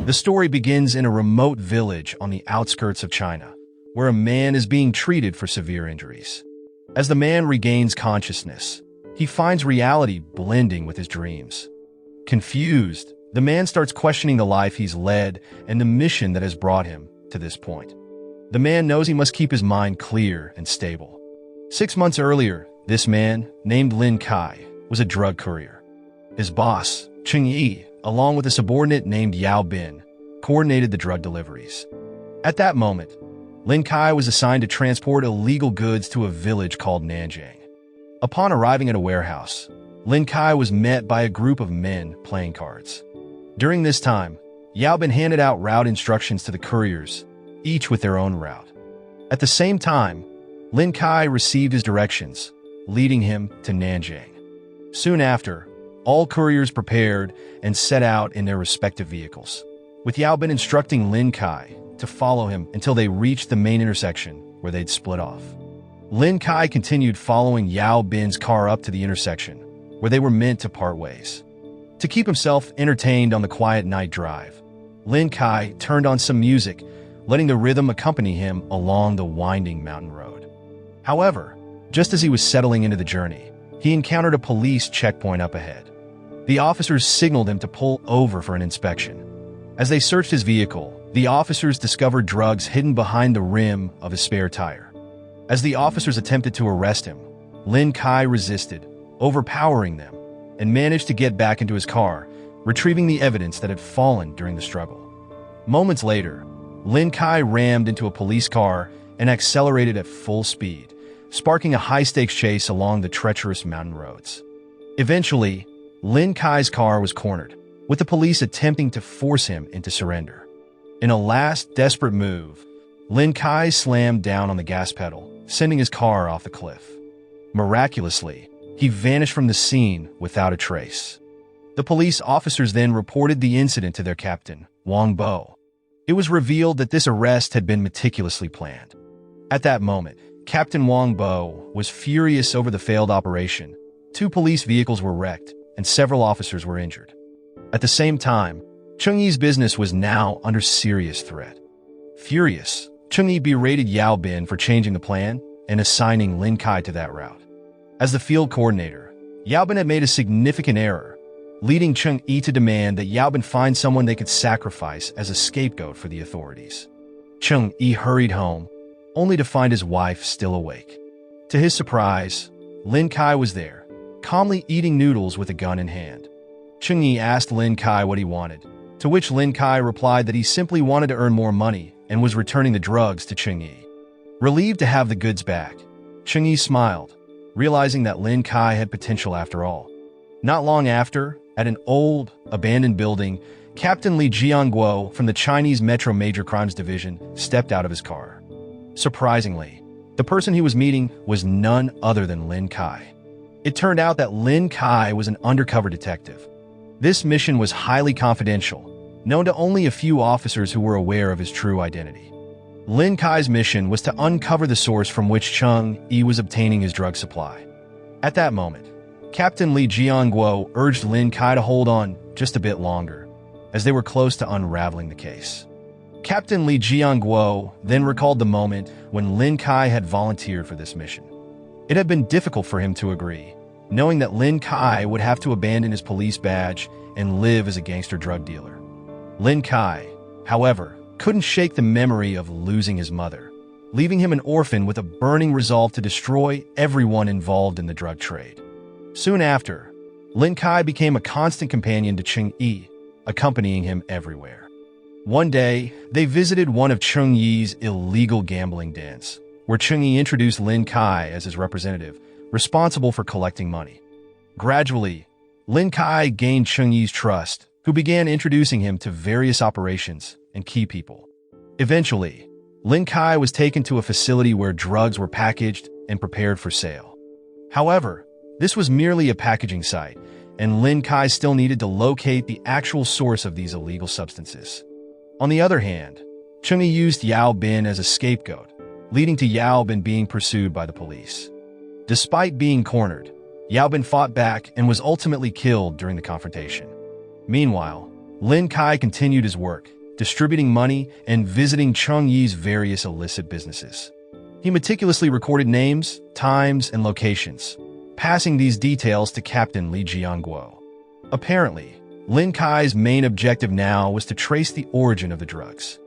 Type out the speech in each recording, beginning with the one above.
The story begins in a remote village on the outskirts of China, where a man is being treated for severe injuries. As the man regains consciousness, he finds reality blending with his dreams. Confused, the man starts questioning the life he's led and the mission that has brought him to this point. The man knows he must keep his mind clear and stable. 6 months earlier, this man, named Lin Kai, was a drug courier. His boss, Cheng Yi, along with a subordinate named Yao Bin, coordinated the drug deliveries. At that moment, Lin Kai was assigned to transport illegal goods to a village called Nanjing. Upon arriving at a warehouse, Lin Kai was met by a group of men playing cards. During this time, Yao Bin handed out route instructions to the couriers, each with their own route. At the same time, Lin Kai received his directions, leading him to Nanjing. Soon after, all couriers prepared and set out in their respective vehicles, with Yao Bin instructing Lin Kai to follow him until they reached the main intersection where they'd split off. Lin Kai continued following Yao Bin's car up to the intersection, where they were meant to part ways. To keep himself entertained on the quiet night drive, Lin Kai turned on some music, letting the rhythm accompany him along the winding mountain road. However, just as he was settling into the journey, he encountered a police checkpoint up ahead. The officers signaled him to pull over for an inspection. As they searched his vehicle, the officers discovered drugs hidden behind the rim of his spare tire. As the officers attempted to arrest him, Lin Kai resisted, overpowering them, and managed to get back into his car, retrieving the evidence that had fallen during the struggle. Moments later, Lin Kai rammed into a police car and accelerated at full speed, sparking a high-stakes chase along the treacherous mountain roads. Eventually, Lin Kai's car was cornered, with the police attempting to force him into surrender. In a last desperate move, Lin Kai slammed down on the gas pedal, sending his car off the cliff. Miraculously, he vanished from the scene without a trace. The police officers then reported the incident to their captain, Wang Bo. It was revealed that this arrest had been meticulously planned. At that moment, Captain Wang Bo was furious over the failed operation. 2 police vehicles were wrecked, and several officers were injured. At the same time, Cheng Yi's business was now under serious threat. Furious, Cheng Yi berated Yao Bin for changing the plan and assigning Lin Kai to that route. As the field coordinator, Yao Bin had made a significant error, leading Cheng Yi to demand that Yao Bin find someone they could sacrifice as a scapegoat for the authorities. Cheng Yi hurried home, only to find his wife still awake. To his surprise, Lin Kai was there, calmly eating noodles with a gun in hand. Cheng Yi asked Lin Kai what he wanted, to which Lin Kai replied that he simply wanted to earn more money and was returning the drugs to Cheng Yi. Relieved to have the goods back, Cheng Yi smiled, realizing that Lin Kai had potential after all. Not long after, at an old, abandoned building, Captain Li Jianguo from the Chinese Metro Major Crimes Division stepped out of his car. Surprisingly, the person he was meeting was none other than Lin Kai. It turned out that Lin Kai was an undercover detective. This mission was highly confidential, known to only a few officers who were aware of his true identity. Lin Kai's mission was to uncover the source from which Cheng Yi was obtaining his drug supply. At that moment, Captain Li Jianguo urged Lin Kai to hold on just a bit longer, as they were close to unraveling the case. Captain Li Jianguo then recalled the moment when Lin Kai had volunteered for this mission. It had been difficult for him to agree, knowing that Lin Kai would have to abandon his police badge and live as a gangster drug dealer. Lin Kai, however, couldn't shake the memory of losing his mother, leaving him an orphan with a burning resolve to destroy everyone involved in the drug trade. Soon after, Lin Kai became a constant companion to Cheng Yi, accompanying him everywhere. One day, they visited one of Cheng Yi's illegal gambling dens, where Cheng Yi introduced Lin Kai as his representative, responsible for collecting money. Gradually, Lin Kai gained Cheng Yi's trust, who began introducing him to various operations and key people. Eventually, Lin Kai was taken to a facility where drugs were packaged and prepared for sale. However, this was merely a packaging site, and Lin Kai still needed to locate the actual source of these illegal substances. On the other hand, Cheng Yi used Yao Bin as a scapegoat, leading to Yao Bin being pursued by the police. Despite being cornered, Yao Bin fought back and was ultimately killed during the confrontation. Meanwhile, Lin Kai continued his work, distributing money, and visiting Cheng Yi's various illicit businesses. He meticulously recorded names, times, and locations, passing these details to Captain Li Jianguo. Apparently, Lin Kai's main objective now was to trace the origin of the drugs.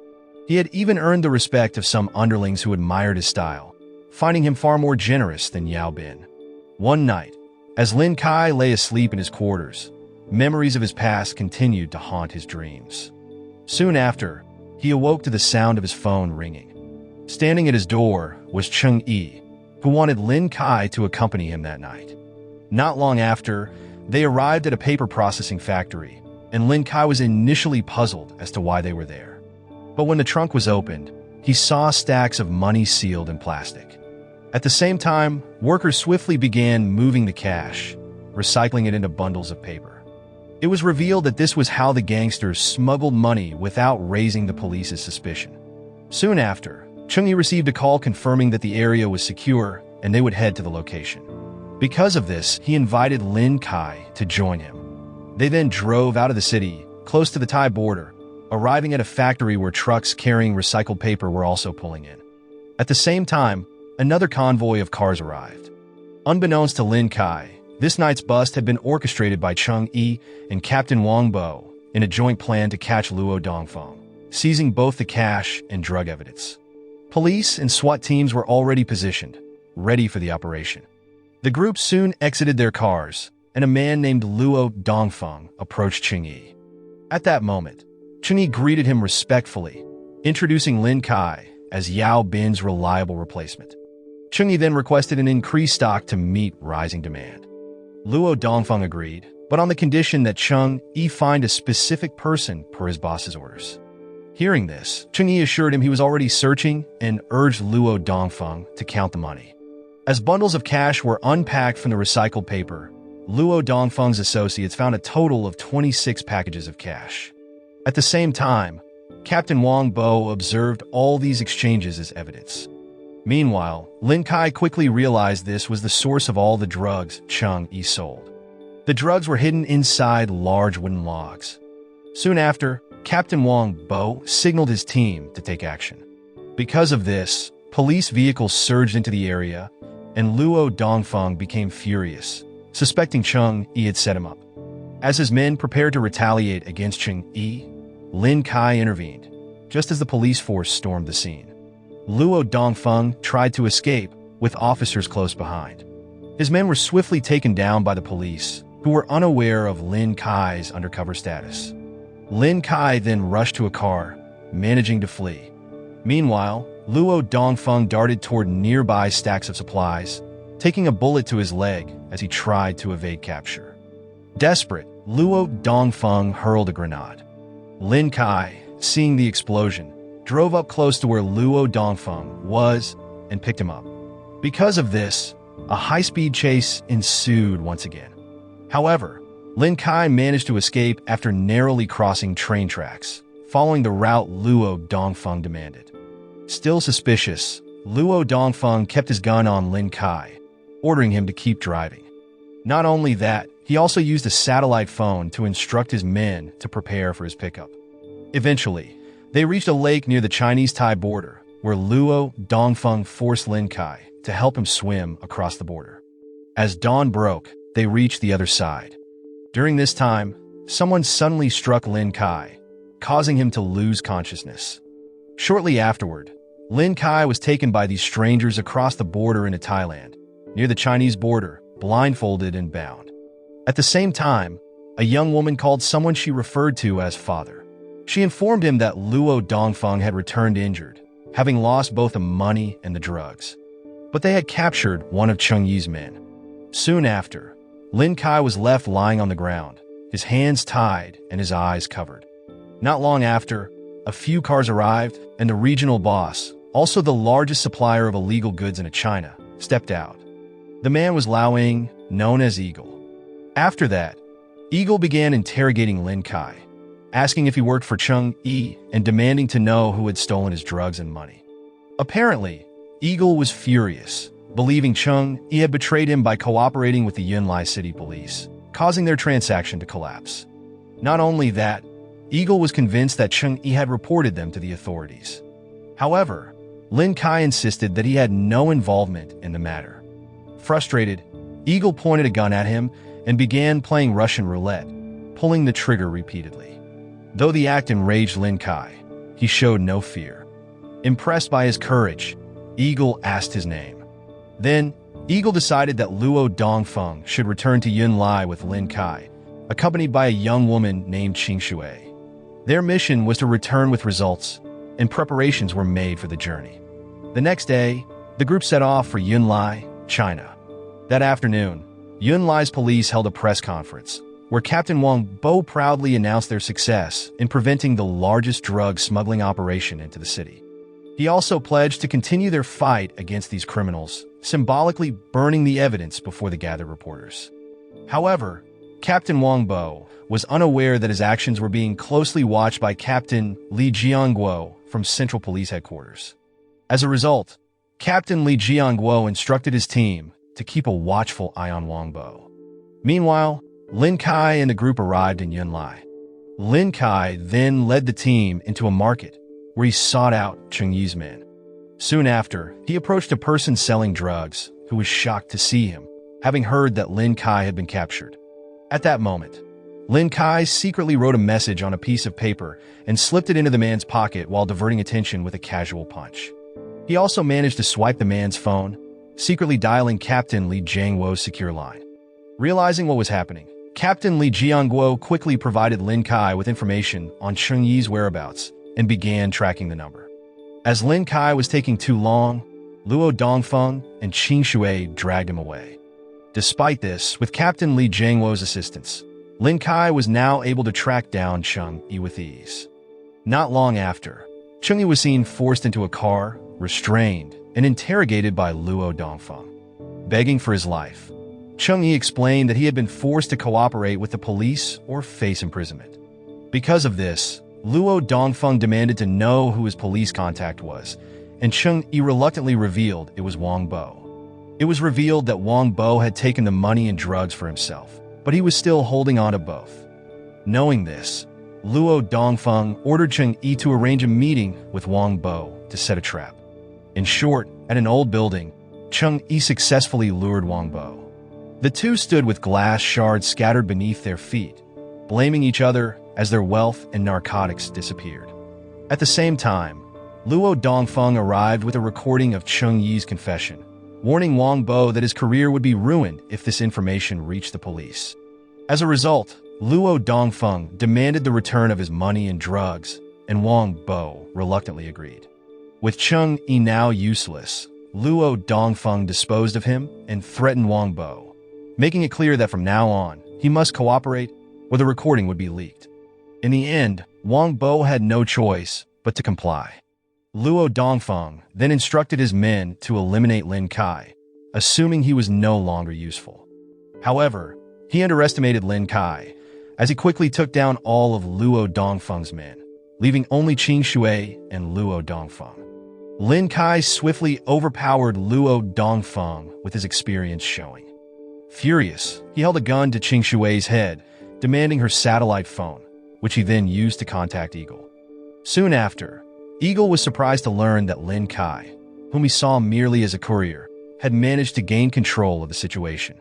He had even earned the respect of some underlings who admired his style, finding him far more generous than Yao Bin. One night, as Lin Kai lay asleep in his quarters, memories of his past continued to haunt his dreams. Soon after, he awoke to the sound of his phone ringing. Standing at his door was Cheng Yi, who wanted Lin Kai to accompany him that night. Not long after, they arrived at a paper processing factory, and Lin Kai was initially puzzled as to why they were there. But when the trunk was opened, he saw stacks of money sealed in plastic. At the same time, workers swiftly began moving the cash, recycling it into bundles of paper. It was revealed that this was how the gangsters smuggled money without raising the police's suspicion. Soon after, Cheng Yi received a call confirming that the area was secure and they would head to the location. Because of this, he invited Lin Kai to join him. They then drove out of the city, close to the Thai border, arriving at a factory where trucks carrying recycled paper were also pulling in. At the same time, another convoy of cars arrived. Unbeknownst to Lin Kai, this night's bust had been orchestrated by Cheng Yi and Captain Wang Bo in a joint plan to catch Luo Dongfeng, seizing both the cash and drug evidence. Police and SWAT teams were already positioned, ready for the operation. The group soon exited their cars, and a man named Luo Dongfeng approached Cheng Yi. At that moment, Cheng Yi greeted him respectfully, introducing Lin Kai as Yao Bin's reliable replacement. Cheng Yi then requested an increased stock to meet rising demand. Luo Dongfeng agreed, but on the condition that Cheng Yi find a specific person per his boss's orders. Hearing this, Cheng Yi assured him he was already searching and urged Luo Dongfeng to count the money. As bundles of cash were unpacked from the recycled paper, Luo Dongfeng's associates found a total of 26 packages of cash. At the same time, Captain Wang Bo observed all these exchanges as evidence. Meanwhile, Lin Kai quickly realized this was the source of all the drugs Cheng Yi sold. The drugs were hidden inside large wooden logs. Soon after, Captain Wang Bo signaled his team to take action. Because of this, police vehicles surged into the area, and Luo Dongfeng became furious, suspecting Cheng Yi had set him up. As his men prepared to retaliate against Cheng Yi, Lin Kai intervened, just as the police force stormed the scene. Luo Dongfeng tried to escape, with officers close behind. His men were swiftly taken down by the police, who were unaware of Lin Kai's undercover status. Lin Kai then rushed to a car, managing to flee. Meanwhile, Luo Dongfeng darted toward nearby stacks of supplies, taking a bullet to his leg as he tried to evade capture. Desperate, Luo Dongfeng hurled a grenade. Lin Kai, seeing the explosion, drove up close to where Luo Dongfeng was and picked him up. Because of this, a high-speed chase ensued once again. However, Lin Kai managed to escape after narrowly crossing train tracks, following the route Luo Dongfeng demanded. Still suspicious, Luo Dongfeng kept his gun on Lin Kai, ordering him to keep driving. Not only that, he also used a satellite phone to instruct his men to prepare for his pickup. Eventually, they reached a lake near the Chinese-Thai border, where Luo Dongfeng forced Lin Kai to help him swim across the border. As dawn broke, they reached the other side. During this time, someone suddenly struck Lin Kai, causing him to lose consciousness. Shortly afterward, Lin Kai was taken by these strangers across the border into Thailand, near the Chinese border, blindfolded and bound. At the same time, a young woman called someone she referred to as father. She informed him that Luo Dongfeng had returned injured, having lost both the money and the drugs. But they had captured one of Cheng Yi's men. Soon after, Lin Kai was left lying on the ground, his hands tied and his eyes covered. Not long after, a few cars arrived, and the regional boss, also the largest supplier of illegal goods in China, stepped out. The man was Lao Ying, known as Eagle. After that, Eagle began interrogating Lin Kai, asking if he worked for Cheng Yi and demanding to know who had stolen his drugs and money. Apparently, Eagle was furious, believing Cheng Yi had betrayed him by cooperating with the Yunlai City police, causing their transaction to collapse. Not only that, Eagle was convinced that Cheng-yi had reported them to the authorities. However, Lin Kai insisted that he had no involvement in the matter. Frustrated, Eagle pointed a gun at him and began playing Russian roulette, pulling the trigger repeatedly. Though the act enraged Lin Kai, he showed no fear. Impressed by his courage, Eagle asked his name. Then, Eagle decided that Luo Dongfeng should return to Yunlai with Lin Kai, accompanied by a young woman named Qing Shui. Their mission was to return with results, and preparations were made for the journey. The next day, the group set off for Yunlai, China. That afternoon, Yunlai's police held a press conference, where Captain Wang Bo proudly announced their success in preventing the largest drug smuggling operation into the city. He also pledged to continue their fight against these criminals, symbolically burning the evidence before the gathered reporters. However, Captain Wang Bo was unaware that his actions were being closely watched by Captain Li Jianguo from Central Police Headquarters. As a result, Captain Li Jianguo instructed his team to keep a watchful eye on Wang Bo. Meanwhile, Lin Kai and the group arrived in Yunlai. Lin Kai then led the team into a market where he sought out Cheng-yi's men. Soon after, he approached a person selling drugs who was shocked to see him, having heard that Lin Kai had been captured. At that moment, Lin Kai secretly wrote a message on a piece of paper and slipped it into the man's pocket while diverting attention with a casual punch. He also managed to swipe the man's phone, secretly dialing Captain Li Jianguo's secure line. Realizing what was happening, Captain Li Jianguo quickly provided Lin Kai with information on Cheng-yi's whereabouts and began tracking the number. As Lin Kai was taking too long, Luo Dongfeng and Qing Shui dragged him away. Despite this, with Captain Li Jianguo's assistance, Lin Kai was now able to track down Cheng-yi with ease. Not long after, Cheng-yi was seen forced into a car, restrained, and interrogated by Luo Dongfeng. Begging for his life, Cheng-yi explained that he had been forced to cooperate with the police or face imprisonment. Because of this, Luo Dongfeng demanded to know who his police contact was, and Cheng-yi reluctantly revealed it was Wang Bo. It was revealed that Wang Bo had taken the money and drugs for himself, but he was still holding on to both. Knowing this, Luo Dongfeng ordered Cheng-yi to arrange a meeting with Wang Bo to set a trap. In short, at an old building, Cheng-yi successfully lured Wang Bo. The two stood with glass shards scattered beneath their feet, blaming each other as their wealth and narcotics disappeared. At the same time, Luo Dongfeng arrived with a recording of Cheng-yi's confession, warning Wang Bo that his career would be ruined if this information reached the police. As a result, Luo Dongfeng demanded the return of his money and drugs, and Wang Bo reluctantly agreed. With Cheng-yi now useless, Luo Dongfeng disposed of him and threatened Wang Bo, making it clear that from now on, he must cooperate or the recording would be leaked. In the end, Wang Bo had no choice but to comply. Luo Dongfeng then instructed his men to eliminate Lin Kai, assuming he was no longer useful. However, he underestimated Lin Kai, as he quickly took down all of Luo Dongfeng's men, leaving only Qing Shui and Luo Dongfeng. Lin Kai swiftly overpowered Luo Dongfeng with his experience showing. Furious, he held a gun to Qing Shui's head, demanding her satellite phone, which he then used to contact Eagle. Soon after, Eagle was surprised to learn that Lin Kai, whom he saw merely as a courier, had managed to gain control of the situation.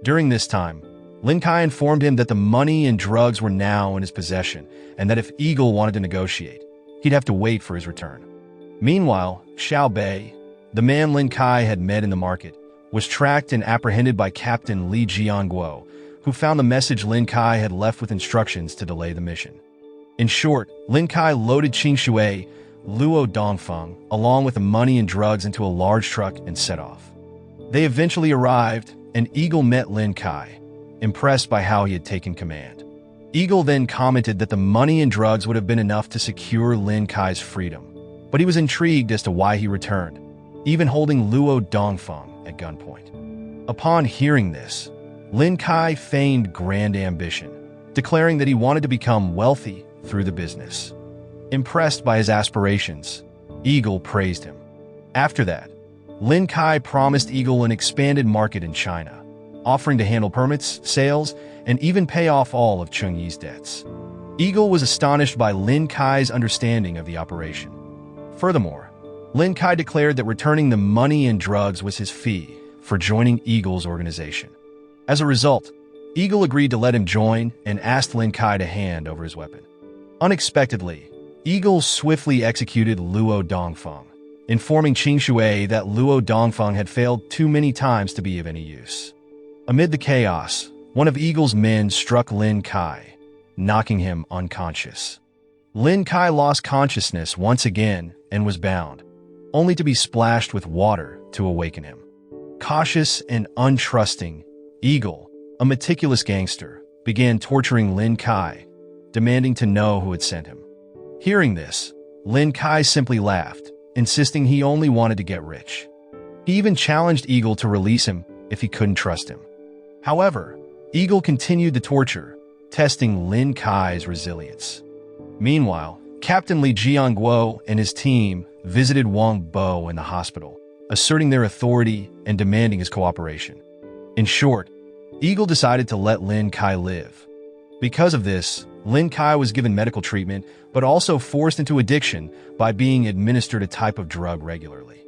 During this time, Lin Kai informed him that the money and drugs were now in his possession, and that if Eagle wanted to negotiate, he'd have to wait for his return. Meanwhile, Xiao Bei, the man Lin Kai had met in the market, was tracked and apprehended by Captain Li Jianguo, who found the message Lin Kai had left with instructions to delay the mission. In short, Lin Kai loaded Qing Shui, Luo Dongfeng, along with the money and drugs into a large truck and set off. They eventually arrived, and Eagle met Lin Kai, impressed by how he had taken command. Eagle then commented that the money and drugs would have been enough to secure Lin Kai's freedom, but he was intrigued as to why he returned, even holding Luo Dongfeng at gunpoint. Upon hearing this, Lin Kai feigned grand ambition, declaring that he wanted to become wealthy through the business. Impressed by his aspirations, Eagle praised him. After that, Lin Kai promised Eagle an expanded market in China, offering to handle permits, sales, and even pay off all of Cheng-yi's debts. Eagle was astonished by Lin Kai's understanding of the operation. Furthermore, Lin Kai declared that returning the money and drugs was his fee for joining Eagle's organization. As a result, Eagle agreed to let him join and asked Lin Kai to hand over his weapon. Unexpectedly, Eagle swiftly executed Luo Dongfeng, informing Qing Shui that Luo Dongfeng had failed too many times to be of any use. Amid the chaos, one of Eagle's men struck Lin Kai, knocking him unconscious. Lin Kai lost consciousness once again and was bound, only to be splashed with water to awaken him. Cautious and untrusting, Eagle, a meticulous gangster, began torturing Lin Kai, demanding to know who had sent him. Hearing this, Lin Kai simply laughed, insisting he only wanted to get rich. He even challenged Eagle to release him if he couldn't trust him. However, Eagle continued the torture, testing Lin Kai's resilience. Meanwhile, Captain Li Jianguo and his team visited Wang Bo in the hospital, asserting their authority and demanding his cooperation. In short, Eagle decided to let Lin Kai live. Because of this, Lin Kai was given medical treatment, but also forced into addiction by being administered a type of drug regularly.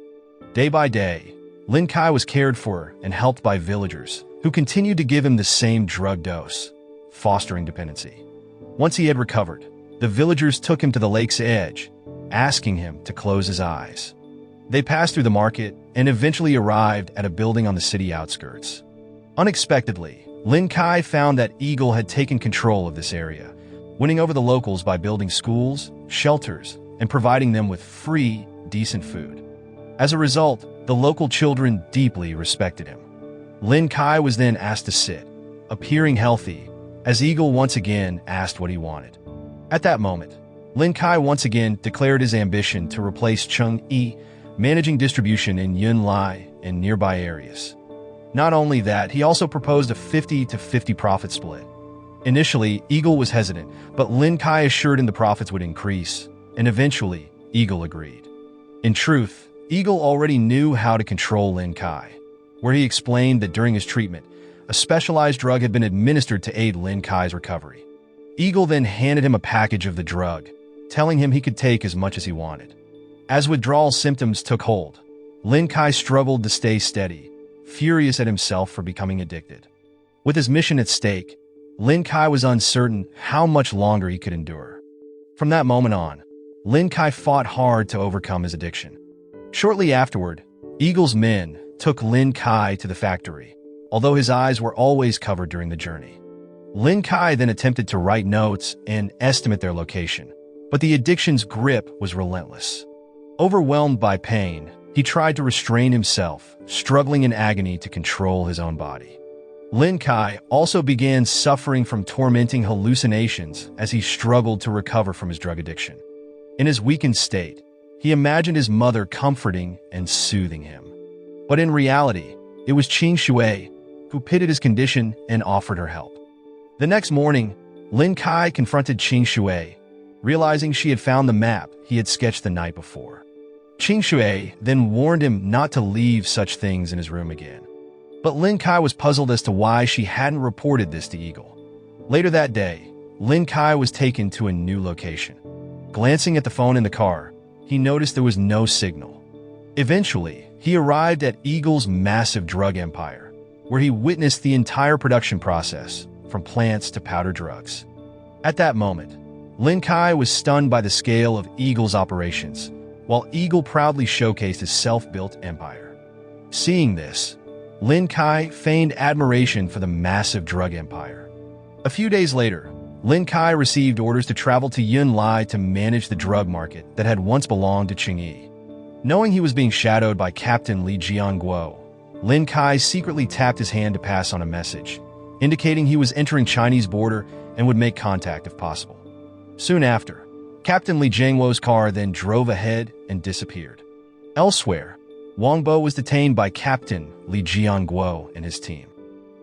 Day by day, Lin Kai was cared for and helped by villagers who continued to give him the same drug dose, fostering dependency. Once he had recovered, the villagers took him to the lake's edge, asking him to close his eyes. They passed through the market and eventually arrived at a building on the city outskirts. Unexpectedly, Lin Kai found that Eagle had taken control of this area, winning over the locals by building schools, shelters, and providing them with free, decent food. As a result, the local children deeply respected him. Lin Kai was then asked to sit, appearing healthy, as Eagle once again asked what he wanted. At that moment, Lin Kai once again declared his ambition to replace Cheng Yi, managing distribution in Yunlai and nearby areas. Not only that, he also proposed a 50-50 profit split. Initially, Eagle was hesitant, but Lin Kai assured him the profits would increase, and eventually, Eagle agreed. In truth, Eagle already knew how to control Lin Kai, where he explained that during his treatment, a specialized drug had been administered to aid Lin Kai's recovery. Eagle then handed him a package of the drug, telling him he could take as much as he wanted. As withdrawal symptoms took hold, Lin Kai struggled to stay steady, furious at himself for becoming addicted. With his mission at stake, Lin Kai was uncertain how much longer he could endure. From that moment on, Lin Kai fought hard to overcome his addiction. Shortly afterward, Eagle's men took Lin Kai to the factory, although his eyes were always covered during the journey. Lin Kai then attempted to write notes and estimate their location, but the addiction's grip was relentless. Overwhelmed by pain, he tried to restrain himself, struggling in agony to control his own body. Lin Kai also began suffering from tormenting hallucinations as he struggled to recover from his drug addiction. In his weakened state, he imagined his mother comforting and soothing him. But in reality, it was Qing Shui who pitied his condition and offered her help. The next morning, Lin Kai confronted Qing Shui, realizing she had found the map he had sketched the night before. Qing Shui then warned him not to leave such things in his room again. But Lin Kai was puzzled as to why she hadn't reported this to Eagle. Later that day, Lin Kai was taken to a new location. Glancing at the phone in the car, he noticed there was no signal. Eventually, he arrived at Eagle's massive drug empire, where he witnessed the entire production process, from plants to powder drugs. At that moment, Lin Kai was stunned by the scale of Eagle's operations, while Eagle proudly showcased his self-built empire. Seeing this, Lin Kai feigned admiration for the massive drug empire. A few days later, Lin Kai received orders to travel to Yunlai to manage the drug market that had once belonged to Qingyi. Knowing he was being shadowed by Captain Li Jianguo, Lin Kai secretly tapped his hand to pass on a message, indicating he was entering Chinese border and would make contact if possible. Soon after, Captain Li Jianguo's car then drove ahead and disappeared. Elsewhere, Wang Bo was detained by Captain Li Jianguo and his team.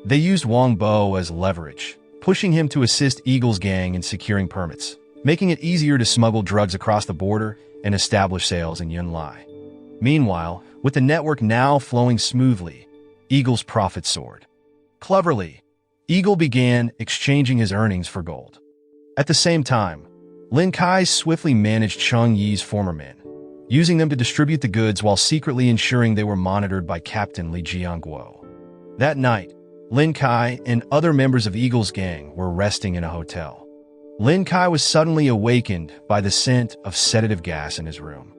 They used Wang Bo as leverage, pushing him to assist Eagle's gang in securing permits, making it easier to smuggle drugs across the border and establish sales in Yunlai. Meanwhile, with the network now flowing smoothly, Eagle's profits soared. Cleverly, Eagle began exchanging his earnings for gold. At the same time, Lin Kai swiftly managed Cheng Yi's former men, using them to distribute the goods while secretly ensuring they were monitored by Captain Li Jiangguo. That night, Lin Kai and other members of Eagle's gang were resting in a hotel. Lin Kai was suddenly awakened by the scent of sedative gas in his room.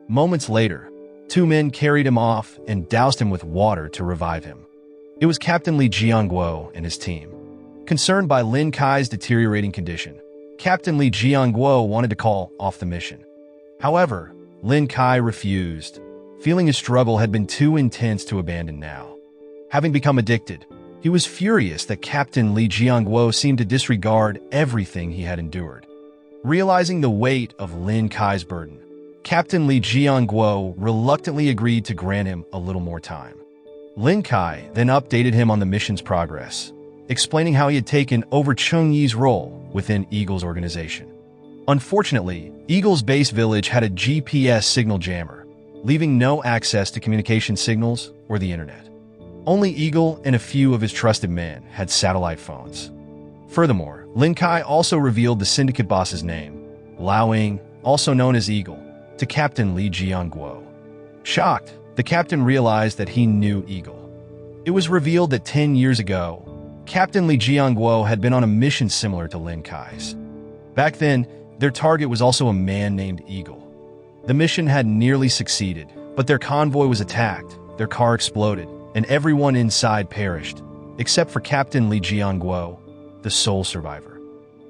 Moments later, two men carried him off and doused him with water to revive him. It was Captain Li Jiangguo and his team. Concerned by Lin Kai's deteriorating condition, Captain Li Jiangguo wanted to call off the mission. However, Lin Kai refused, feeling his struggle had been too intense to abandon now. Having become addicted, he was furious that Captain Li Jiangguo seemed to disregard everything he had endured. Realizing the weight of Lin Kai's burden, Captain Li Jiangguo reluctantly agreed to grant him a little more time. Lin Kai then updated him on the mission's progress, explaining how he had taken over Cheng Yi's role within Eagle's organization. Unfortunately, Eagle's base village had a GPS signal jammer, leaving no access to communication signals or the internet. Only Eagle and a few of his trusted men had satellite phones. Furthermore, Lin Kai also revealed the syndicate boss's name, Lao Ying, also known as Eagle, to Captain Li Jiangguo. Shocked, the captain realized that he knew Eagle. It was revealed that 10 years ago, Captain Li Jiangguo had been on a mission similar to Lin Kai's. Back then, their target was also a man named Eagle. The mission had nearly succeeded, but their convoy was attacked, their car exploded, and everyone inside perished, except for Captain Li Jiangguo, the sole survivor.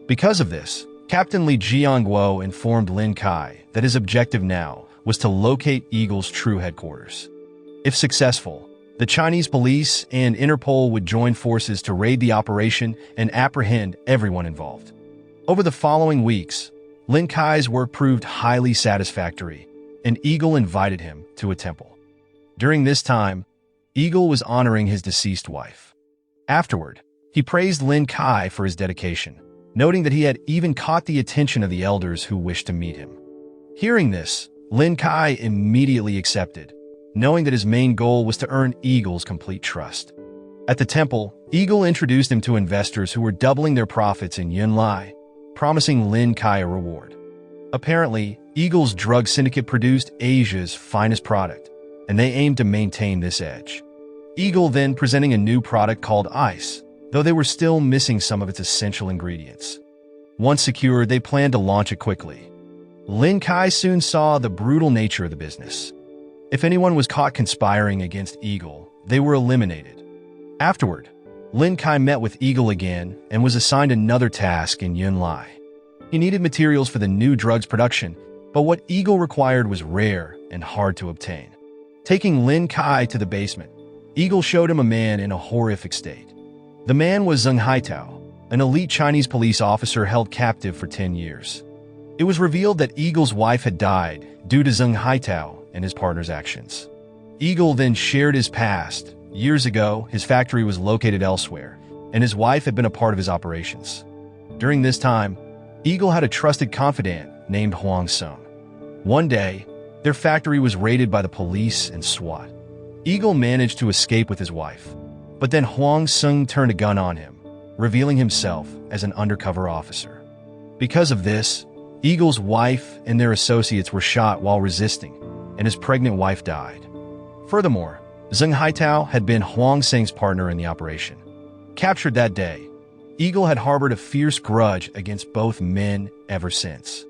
Because of this, Captain Li Jiangguo informed Lin Kai that his objective now was to locate Eagle's true headquarters. If successful, the Chinese police and Interpol would join forces to raid the operation and apprehend everyone involved. Over the following weeks, Lin Kai's work proved highly satisfactory, and Eagle invited him to a temple. During this time, Eagle was honoring his deceased wife. Afterward, he praised Lin Kai for his dedication, noting that he had even caught the attention of the elders who wished to meet him. Hearing this, Lin Kai immediately accepted, knowing that his main goal was to earn Eagle's complete trust. At the temple, Eagle introduced him to investors who were doubling their profits in Yunlai, promising Lin Kai a reward. Apparently, Eagle's drug syndicate produced Asia's finest product, and they aimed to maintain this edge. Eagle then presenting a new product called Ice, though they were still missing some of its essential ingredients. Once secured, they planned to launch it quickly. Lin Kai soon saw the brutal nature of the business. If anyone was caught conspiring against Eagle, they were eliminated. Afterward, Lin Kai met with Eagle again and was assigned another task in Yunlai. He needed materials for the new drugs production, but what Eagle required was rare and hard to obtain. Taking Lin Kai to the basement, Eagle showed him a man in a horrific state. The man was Zheng Haitao, an elite Chinese police officer held captive for 10 years. It was revealed that Eagle's wife had died due to Zheng Haitao and his partner's actions. Eagle then shared his past. Years ago, his factory was located elsewhere, and his wife had been a part of his operations. During this time, Eagle had a trusted confidant named Huang Sung. One day, their factory was raided by the police and SWAT. Eagle managed to escape with his wife, but then Huang Sung turned a gun on him, revealing himself as an undercover officer. Because of this, Eagle's wife and their associates were shot while resisting, and his pregnant wife died. Furthermore, Zheng Haitao had been Huang Seng's partner in the operation. Captured that day, Eagle had harbored a fierce grudge against both men ever since.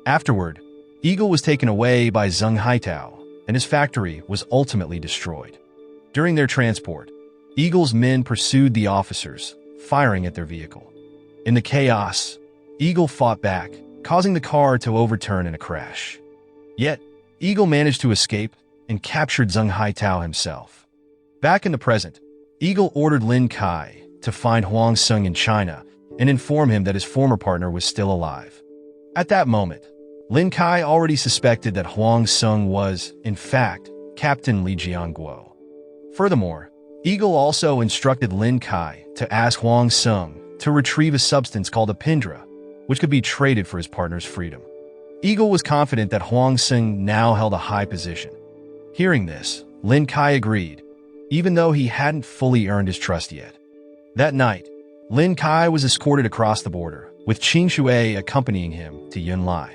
Afterward, Eagle was taken away by Zheng Haitao, and his factory was ultimately destroyed. During their transport, Eagle's men pursued the officers, firing at their vehicle. In the chaos, Eagle fought back, causing the car to overturn in a crash. Yet, Eagle managed to escape and captured Zheng Haitao himself. Back in the present, Eagle ordered Lin Kai to find Huang Sung in China and inform him that his former partner was still alive. At that moment, Lin Kai already suspected that Huang Sung was, in fact, Captain Li Jiangguo. Furthermore, Eagle also instructed Lin Kai to ask Huang Sung to retrieve a substance called a pindra, which could be traded for his partner's freedom. Eagle was confident that Huang Sung now held a high position. Hearing this, Lin Kai agreed, even though he hadn't fully earned his trust yet. That night, Lin Kai was escorted across the border, with Qing Shui accompanying him to Yunlai.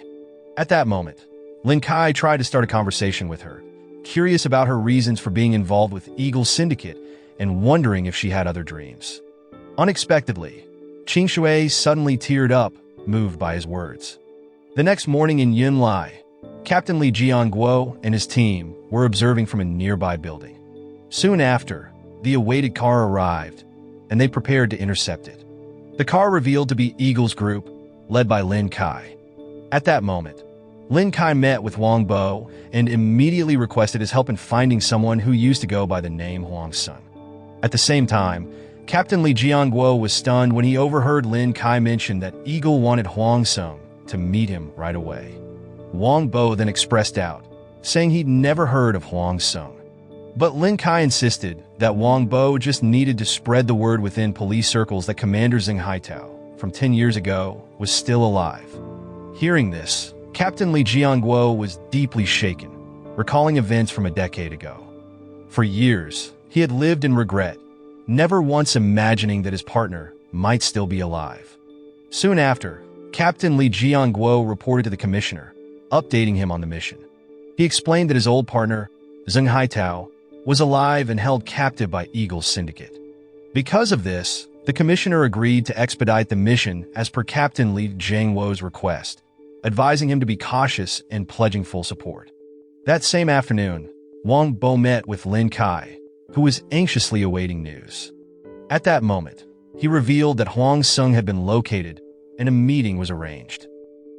At that moment, Lin Kai tried to start a conversation with her, curious about her reasons for being involved with Eagle's syndicate and wondering if she had other dreams. Unexpectedly, Qing Shui suddenly teared up, moved by his words. The next morning in Yunlai, Captain Li Jianguo and his team were observing from a nearby building. Soon after, the awaited car arrived, and they prepared to intercept it. The car revealed to be Eagle's group, led by Lin Kai. At that moment, Lin Kai met with Huang Bo and immediately requested his help in finding someone who used to go by the name Huang Sung. At the same time, Captain Li Jianguo was stunned when he overheard Lin Kai mention that Eagle wanted Huang Sung to meet him right away. Huang Bo then expressed doubt, saying he'd never heard of Huang Sung. But Lin Kai insisted that Huang Bo just needed to spread the word within police circles that Commander Zheng Haitao, from 10 years ago, was still alive. Hearing this, Captain Li Jianguo was deeply shaken, recalling events from a decade ago. For years, he had lived in regret, never once imagining that his partner might still be alive. Soon after, Captain Li Jianguo reported to the commissioner, updating him on the mission. He explained that his old partner, Zheng Haitao, was alive and held captive by Eagle's syndicate. Because of this, the commissioner agreed to expedite the mission as per Captain Li Jianguo's request, advising him to be cautious and pledging full support. That same afternoon, Huang Bo met with Lin Kai, who was anxiously awaiting news. At that moment, he revealed that Huang Sung had been located and a meeting was arranged.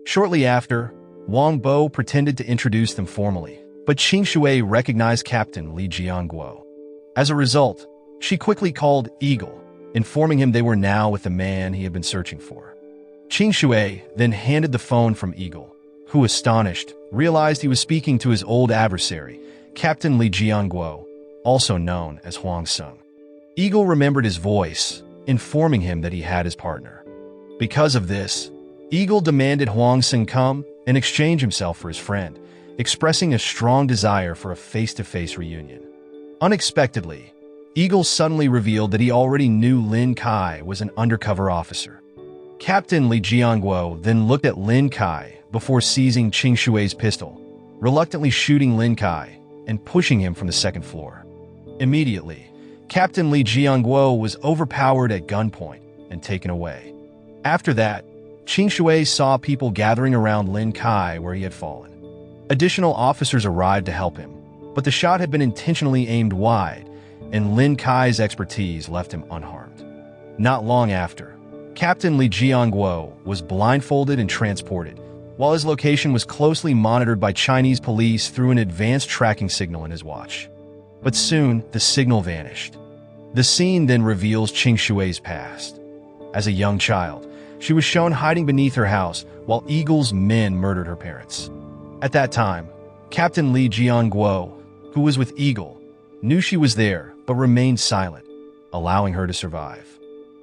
Shortly after, Huang Bo pretended to introduce them formally, but Qing Shui recognized Captain Li Jianguo. As a result, she quickly called Eagle, informing him they were now with the man he had been searching for. Qing Shui then handed the phone from Eagle, who, astonished, realized he was speaking to his old adversary, Captain Li Jianguo, also known as Huang Sung. Eagle remembered his voice, informing him that he had his partner. Because of this, Eagle demanded Huang Sung come and exchange himself for his friend, expressing a strong desire for a face-to-face reunion. Unexpectedly, Eagle suddenly revealed that he already knew Lin Kai was an undercover officer. Captain Li Jianguo then looked at Lin Kai before seizing Qing Shui's pistol, reluctantly shooting Lin Kai and pushing him from the second floor. Immediately, Captain Li Jianguo was overpowered at gunpoint and taken away. After that, Qing Shui saw people gathering around Lin Kai where he had fallen. Additional officers arrived to help him, but the shot had been intentionally aimed wide, and Lin Kai's expertise left him unharmed. Not long after, Captain Li Jianguo was blindfolded and transported, while his location was closely monitored by Chinese police through an advanced tracking signal in his watch. But soon, the signal vanished. The scene then reveals Qing Shui's past. As a young child, she was shown hiding beneath her house while Eagle's men murdered her parents. At that time, Captain Li Jianguo, who was with Eagle, knew she was there but remained silent, allowing her to survive.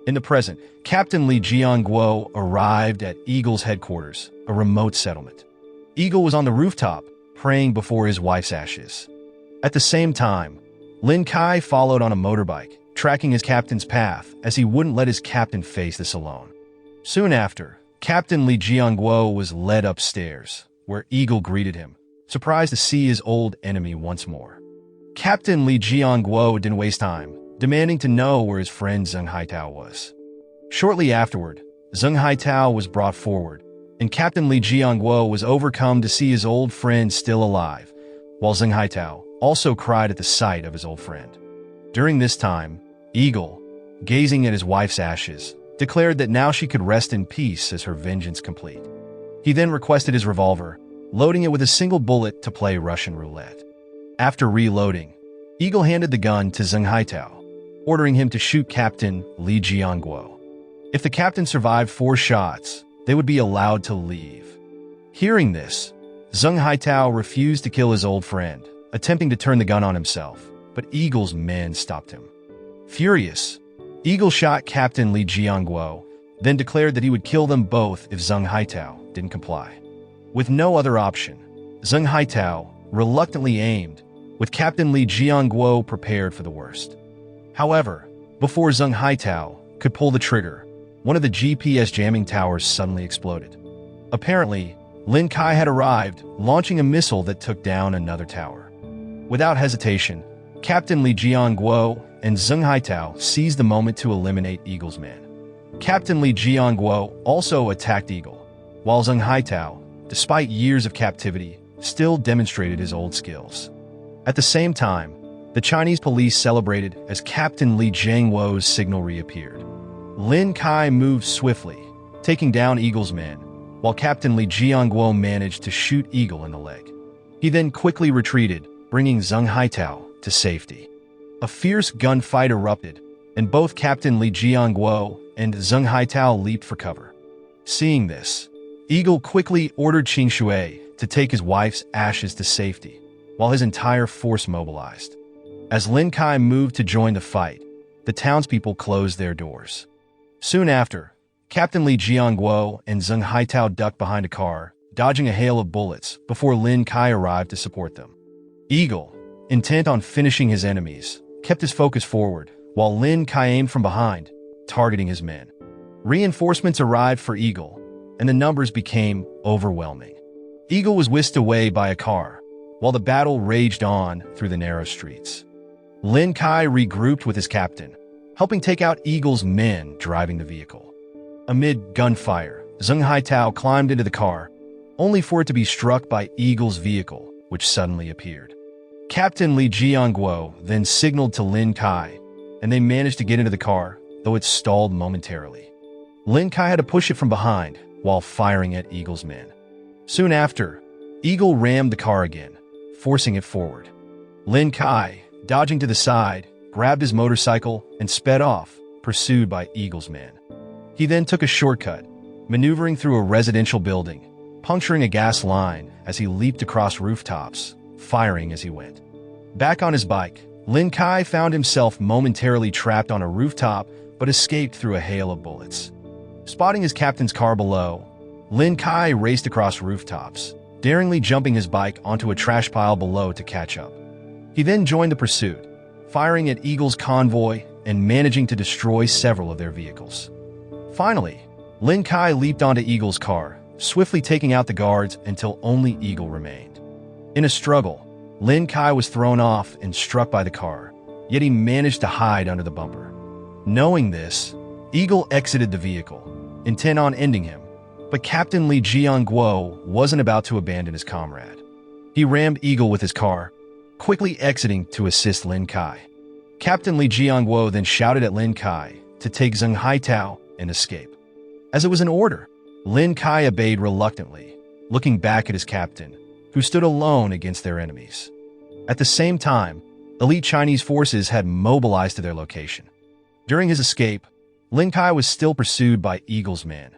In the present, Captain Li Jianguo arrived at Eagle's headquarters, a remote settlement. Eagle was on the rooftop, praying before his wife's ashes. At the same time, Lin Kai followed on a motorbike, tracking his captain's path as he wouldn't let his captain face this alone. Soon after, Captain Li Jianguo was led upstairs, where Eagle greeted him, surprised to see his old enemy once more. Captain Li Jianguo didn't waste time, demanding to know where his friend Zheng Haitao was. Shortly afterward, Zheng Haitao was brought forward, and Captain Li Jianguo was overcome to see his old friend still alive, while Zheng Haitao also cried at the sight of his old friend. During this time, Eagle, gazing at his wife's ashes, declared that now she could rest in peace as her vengeance complete. He then requested his revolver, loading it with a single bullet to play Russian roulette. After reloading, Eagle handed the gun to Zheng Haitao, ordering him to shoot Captain Li Jianguo. If the captain survived 4 shots, they would be allowed to leave. Hearing this, Zheng Haitao refused to kill his old friend, attempting to turn the gun on himself, but Eagle's men stopped him. Furious, Eagle shot Captain Li Jianguo, then declared that he would kill them both if Zheng Haitao didn't comply. With no other option, Zheng Haitao reluctantly aimed, with Captain Li Jianguo prepared for the worst. However, before Zheng Haitao could pull the trigger, one of the GPS jamming towers suddenly exploded. Apparently, Lin Kai had arrived, launching a missile that took down another tower. Without hesitation, Captain Li Jianguo and Zheng Haitao seized the moment to eliminate Eagle's men. Captain Li Jianguo also attacked Eagle, while Zheng Haitao, despite years of captivity, still demonstrated his old skills. At the same time, the Chinese police celebrated as Captain Li Jianguo's signal reappeared. Lin Kai moved swiftly, taking down Eagle's men, while Captain Li Jianguo managed to shoot Eagle in the leg. He then quickly retreated, bringing Zheng Haitao to safety. A fierce gunfight erupted, and both Captain Li Jianguo and Zheng Haitao leaped for cover. Seeing this, Eagle quickly ordered Qin Shui to take his wife's ashes to safety, while his entire force mobilized. As Lin Kai moved to join the fight, the townspeople closed their doors. Soon after, Captain Li Jianguo and Zheng Haitao ducked behind a car, dodging a hail of bullets before Lin Kai arrived to support them. Eagle, intent on finishing his enemies, kept his focus forward, while Lin Kai aimed from behind, targeting his men. Reinforcements arrived for Eagle, and the numbers became overwhelming. Eagle was whisked away by a car, while the battle raged on through the narrow streets. Lin Kai regrouped with his captain, helping take out Eagle's men driving the vehicle. Amid gunfire, Zheng Haitao climbed into the car, only for it to be struck by Eagle's vehicle, which suddenly appeared. Captain Li Jianguo then signaled to Lin Kai, and they managed to get into the car, though it stalled momentarily. Lin Kai had to push it from behind while firing at Eagle's men. Soon after, Eagle rammed the car again, forcing it forward. Lin Kai, dodging to the side, grabbed his motorcycle and sped off, pursued by Eagle's men. He then took a shortcut, maneuvering through a residential building, puncturing a gas line as he leaped across rooftops, firing as he went. Back on his bike, Lin Kai found himself momentarily trapped on a rooftop but escaped through a hail of bullets. Spotting his captain's car below, Lin Kai raced across rooftops, daringly jumping his bike onto a trash pile below to catch up. He then joined the pursuit, firing at Eagle's convoy and managing to destroy several of their vehicles. Finally, Lin Kai leaped onto Eagle's car, swiftly taking out the guards until only Eagle remained. In a struggle, Lin Kai was thrown off and struck by the car, yet he managed to hide under the bumper. Knowing this, Eagle exited the vehicle, intent on ending him, but Captain Li Jianguo wasn't about to abandon his comrade. He rammed Eagle with his car, quickly exiting to assist Lin Kai. Captain Li Jianguo then shouted at Lin Kai to take Zheng Haitao and escape. As it was an order, Lin Kai obeyed reluctantly, looking back at his captain, who stood alone against their enemies. At the same time, elite Chinese forces had mobilized to their location. During his escape, Lin Kai was still pursued by Eagle's men,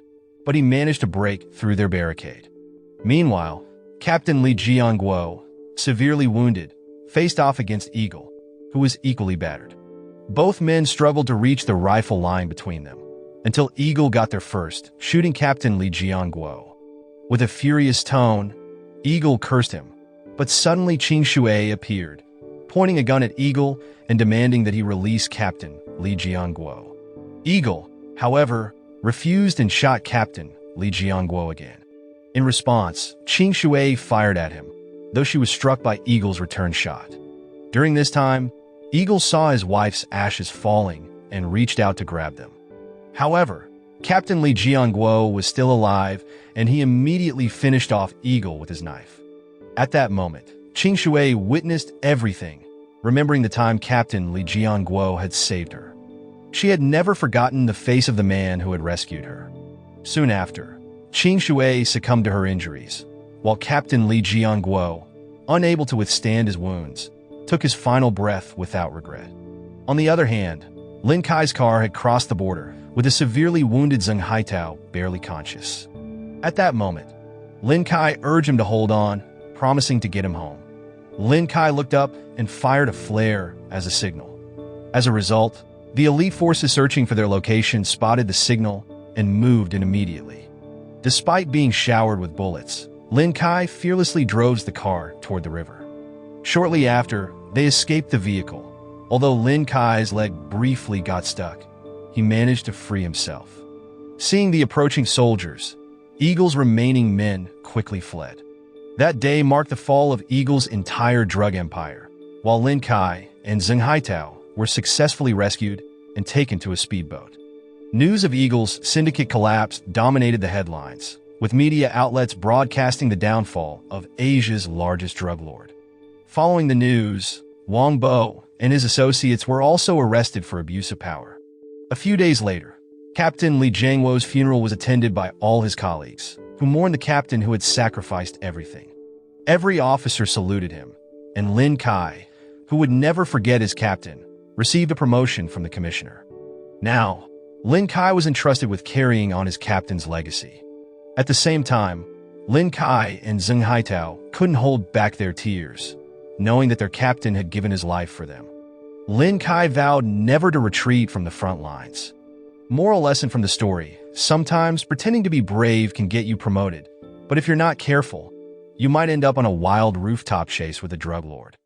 but he managed to break through their barricade. Meanwhile, Captain Li Jianguo, severely wounded, faced off against Eagle, who was equally battered. Both men struggled to reach the rifle line between them, until Eagle got there first, shooting Captain Li Jianguo. With a furious tone, Eagle cursed him, but suddenly Qin Shui appeared, pointing a gun at Eagle and demanding that he release Captain Li Jianguo. Eagle, however, refused and shot Captain Li Jianguo again. In response, Qin Shui fired at him, though she was struck by Eagle's return shot. During this time, Eagle saw his wife's ashes falling and reached out to grab them. However, Captain Li Jianguo was still alive, and he immediately finished off Eagle with his knife. At that moment, Qin Shui witnessed everything, remembering the time Captain Li Jianguo had saved her. She had never forgotten the face of the man who had rescued her. Soon after, Qin Shui succumbed to her injuries, while Captain Li Jianguo, unable to withstand his wounds, took his final breath without regret. On the other hand, Lin Kai's car had crossed the border, with a severely wounded Zheng Haitao barely conscious. At that moment, Lin Kai urged him to hold on, promising to get him home. Lin Kai looked up and fired a flare as a signal. As a result, the elite forces searching for their location spotted the signal and moved in immediately. Despite being showered with bullets, Lin Kai fearlessly drove the car toward the river. Shortly after, they escaped the vehicle. Although Lin Kai's leg briefly got stuck, he managed to free himself. Seeing the approaching soldiers, Eagle's remaining men quickly fled. That day marked the fall of Eagle's entire drug empire, while Lin Kai and Zheng Haitao were successfully rescued and taken to a speedboat. News of Eagle's syndicate collapse dominated the headlines, with media outlets broadcasting the downfall of Asia's largest drug lord. Following the news, Wang Bo and his associates were also arrested for abuse of power. A few days later, Captain Li Jiangwo's funeral was attended by all his colleagues, who mourned the captain who had sacrificed everything. Every officer saluted him, and Lin Kai, who would never forget his captain, received a promotion from the commissioner. Now, Lin Kai was entrusted with carrying on his captain's legacy. At the same time, Lin Kai and Zheng Haitao couldn't hold back their tears, knowing that their captain had given his life for them. Lin Kai vowed never to retreat from the front lines. Moral lesson from the story: sometimes pretending to be brave can get you promoted, but if you're not careful, you might end up on a wild rooftop chase with a drug lord.